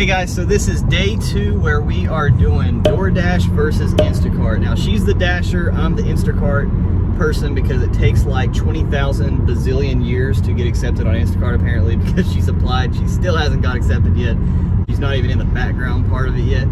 Hey guys, so this is day 2 where we are doing DoorDash versus Instacart. Now she's the Dasher, I'm the Instacart person because it takes like 20,000 bazillion years to get accepted on Instacart apparently because she's applied. She still hasn't got accepted yet. She's not even in the background part of it yet.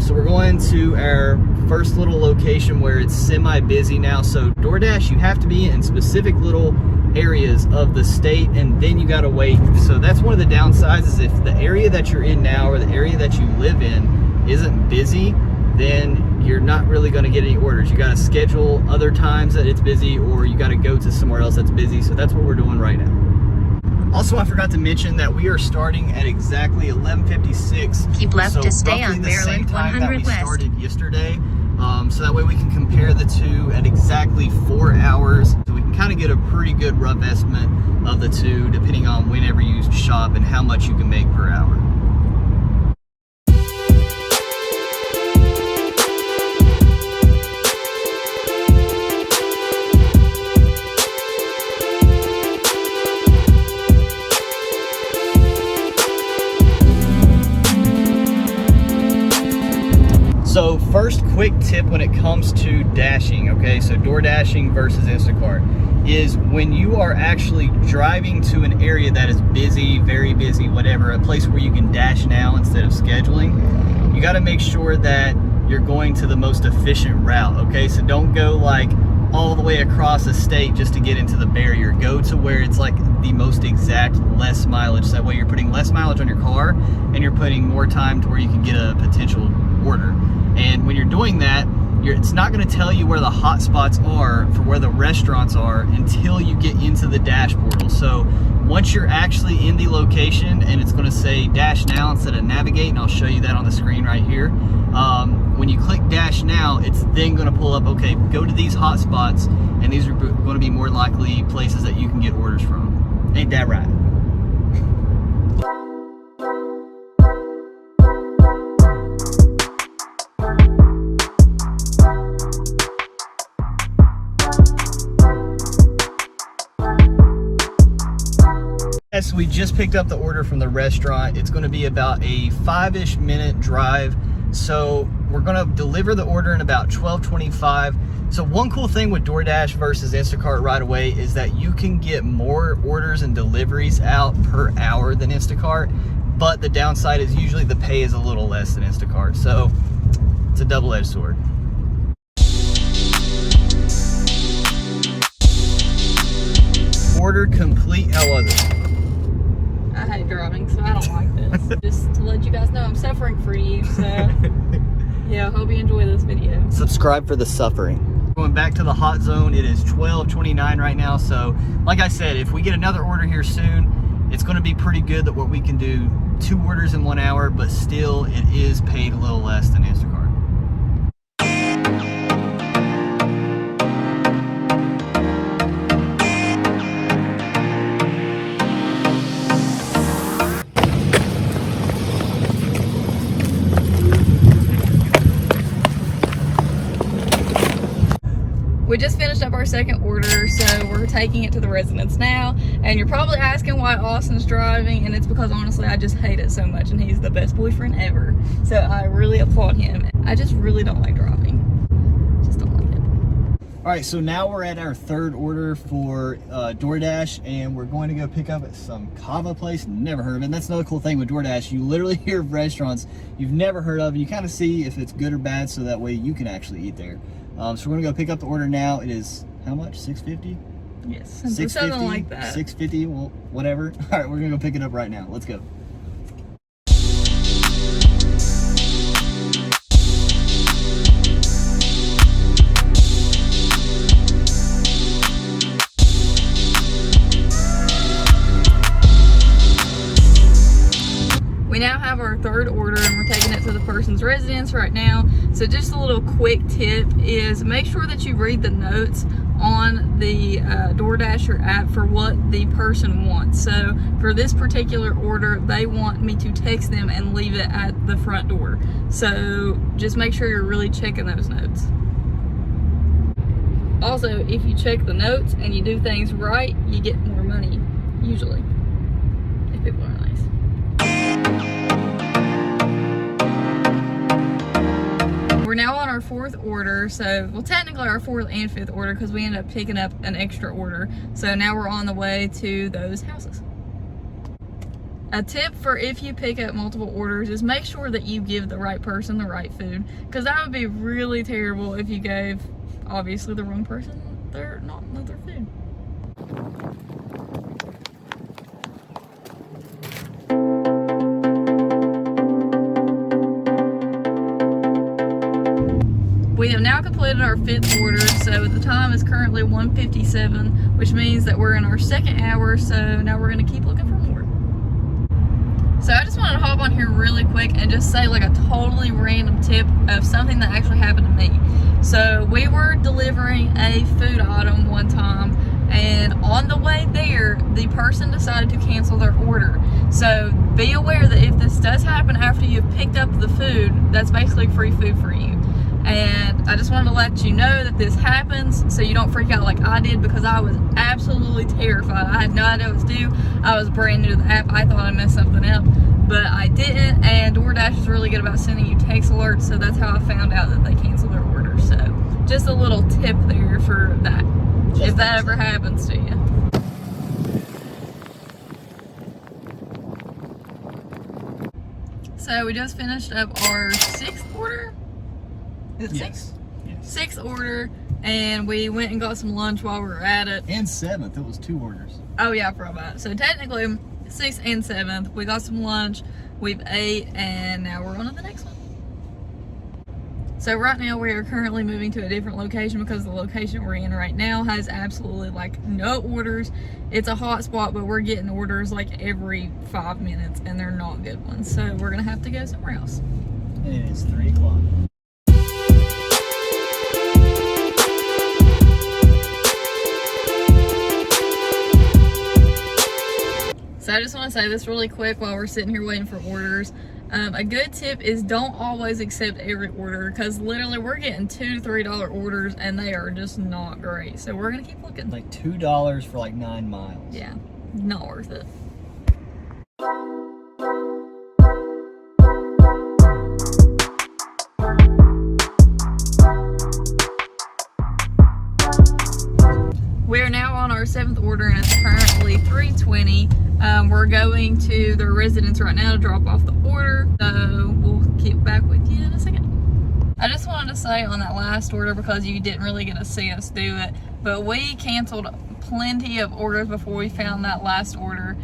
So we're going to our first little location where it's semi-busy now. So DoorDash, you have to be in specific little areas of the state and then you gotta wait. So that's one of the downsides, is if the area that you're in now or the area that you live in isn't busy, then you're not really going to get any orders. You got to schedule other times that it's busy, or you got to go to somewhere else that's busy. So that's what we're doing right now. Also, I forgot to mention that we are starting at exactly 11:56. Keep left to stay on Maryland 100 West. Started yesterday, so that way we can compare the two at exactly 4 hours. So we can kind of get a pretty good rough estimate of the two, depending on whenever you shop and how much you can make per hour. So first quick tip when it comes to dashing, okay, so door dashing versus Instacart, is when you are actually driving to an area that is busy, very busy, whatever, a place where you can dash now instead of scheduling, you got to make sure that you're going to the most efficient route, okay? So don't go like all the way across the state just to get into the barrier. Go to where it's like the most exact, less mileage. So that way you're putting less mileage on your car and you're putting more time to where you can get a potential order. And when you're doing that, it's not going to tell you where the hot spots are for where the restaurants are until you get into the dash portal. So once you're actually in the location and it's going to say dash now instead of navigate, and I'll show you that on the screen right here. When you click dash now, it's then going to pull up, okay, go to these hot spots, and these are going to be more likely places that you can get orders from. Ain't that right? Yes, we just picked up the order from the restaurant. It's going to be about a 5-ish minute drive. So we're going to deliver the order in about 12:25. So one cool thing with DoorDash versus Instacart right away is that you can get more orders and deliveries out per hour than Instacart. But the downside is usually the pay is a little less than Instacart. So it's a double-edged sword. Order complete. How was it? I hate driving, so I don't like this. Just to let you guys know, I'm suffering for you, so yeah, hope you enjoy this video. Subscribe for the suffering. Going back to the hot zone, it is 12:29 right now, so like I said, if we get another order here soon, it's going to be pretty good that what we can do 2 orders in 1 hour, but still it is paid a little less than Instacart. We just finished up our second order, so we're taking it to the residence now. And you're probably asking why Austin's driving, and it's because honestly I just hate it so much, and he's the best boyfriend ever. So I really applaud him. I just really don't like driving. Just don't like it. All right, so now we're at our third order for DoorDash, and we're going to go pick up at some kava place. Never heard of it. And that's another cool thing with DoorDash. You literally hear of restaurants you've never heard of, and you kind of see if it's good or bad, so that way you can actually eat there. So we're gonna go pick up the order now. It is how much? $6.50? Yes, something like that. $6.50, well, whatever. All right, we're gonna go pick it up right now. Let's go. We now have our third order and we're taking it to the person's residence right now. So just a little quick tip is make sure that you read the notes on the DoorDasher app for what the person wants. So for this particular order, they want me to text them and leave it at the front door. So just make sure you're really checking those notes. Also, if you check the notes and you do things right, you get more money, usually, if people are nice. fourth order. So, well, technically our fourth and fifth order because we ended up picking up an extra order. So now we're on the way to those houses. A tip for if you pick up multiple orders is make sure that you give the right person the right food, because that would be really terrible if you gave, obviously, the wrong person their food. We have now completed our fifth order, so the time is currently 1:57, which means that we're in our second hour, so now we're going to keep looking for more. So I just wanted to hop on here really quick and just say like a totally random tip of something that actually happened to me. So we were delivering a food item one time, and on the way there, the person decided to cancel their order. So be aware that if this does happen after you've picked up the food, that's basically free food for you. And I just wanted to let you know that this happens so you don't freak out like I did, because I was absolutely terrified. I had no idea what to do. I was brand new to the app. I thought I messed something up, but I didn't. And DoorDash is really good about sending you text alerts, so that's how I found out that they canceled their order. So just a little tip there for that, if that ever happens to you. So we just finished up our sixth order. Is it Yes. Sixth order, and we went and got some lunch while we were at it. And seventh, it was 2 orders. Oh yeah, I forgot about it. So technically, sixth and seventh, we got some lunch, we've ate, and now we're on to the next one. So right now we are currently moving to a different location because the location we're in right now has absolutely like no orders. It's a hot spot, but we're getting orders like every 5 minutes, and they're not good ones. So we're gonna have to go somewhere else. And it is 3 o'clock. So I just want to say this really quick while we're sitting here waiting for orders. A good tip is don't always accept every order, because literally we're getting $2 to $3 orders and they are just not great. So we're going to keep looking. Like $2 for like 9 miles. Yeah, not worth it. We're now on our seventh order and it's currently 3:20. We're going to the residence right now to drop off the order, so we'll get back with you in a second. I just wanted to say on that last order, because you didn't really get to see us do it, but we canceled plenty of orders before we found that last order.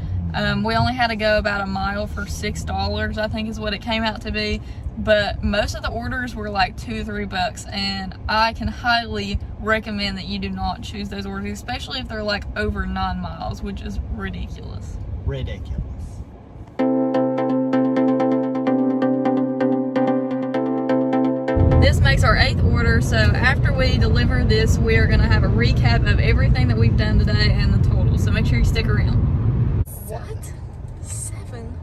We only had to go about a mile for $6, I think is what it came out to be. But most of the orders were like $2 to $3, and I can highly recommend that you do not choose those orders, especially if they're like over 9 miles, which is ridiculous. Ridiculous. This makes our 8th order, so after we deliver this, we are going to have a recap of everything that we've done today and the total, so make sure you stick around. What? 7?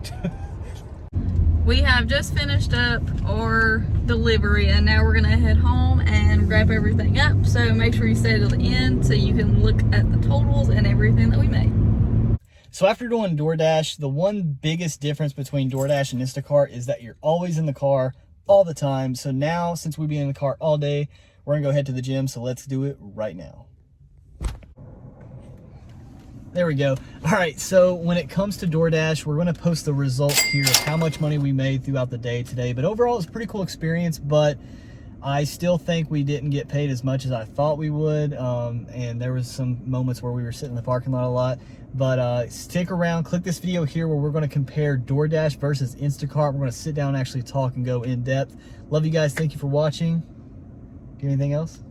We have just finished up our delivery, and now we're going to head home and wrap everything up, so make sure you stay to the end so you can look at the totals and everything that we made. So after doing DoorDash, the one biggest difference between DoorDash and Instacart is that you're always in the car all the time. So now, since we've been in the car all day, we're gonna go head to the gym, so let's do it right now. There we go. All right, so when it comes to DoorDash, we're gonna post the results here of how much money we made throughout the day today. But overall, it's a pretty cool experience, but I still think we didn't get paid as much as I thought we would. And there was some moments where we were sitting in the parking lot a lot. But stick around, click this video here where we're gonna compare DoorDash versus Instacart. We're gonna sit down and actually talk and go in depth. Love you guys, thank you for watching. Got anything else?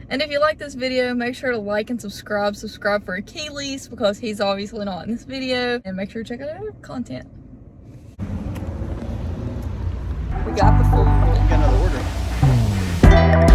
And if you like this video, make sure to like and subscribe. Subscribe for Achilles, because he's obviously not in this video. And make sure to check out our content. We got the food. We got another order.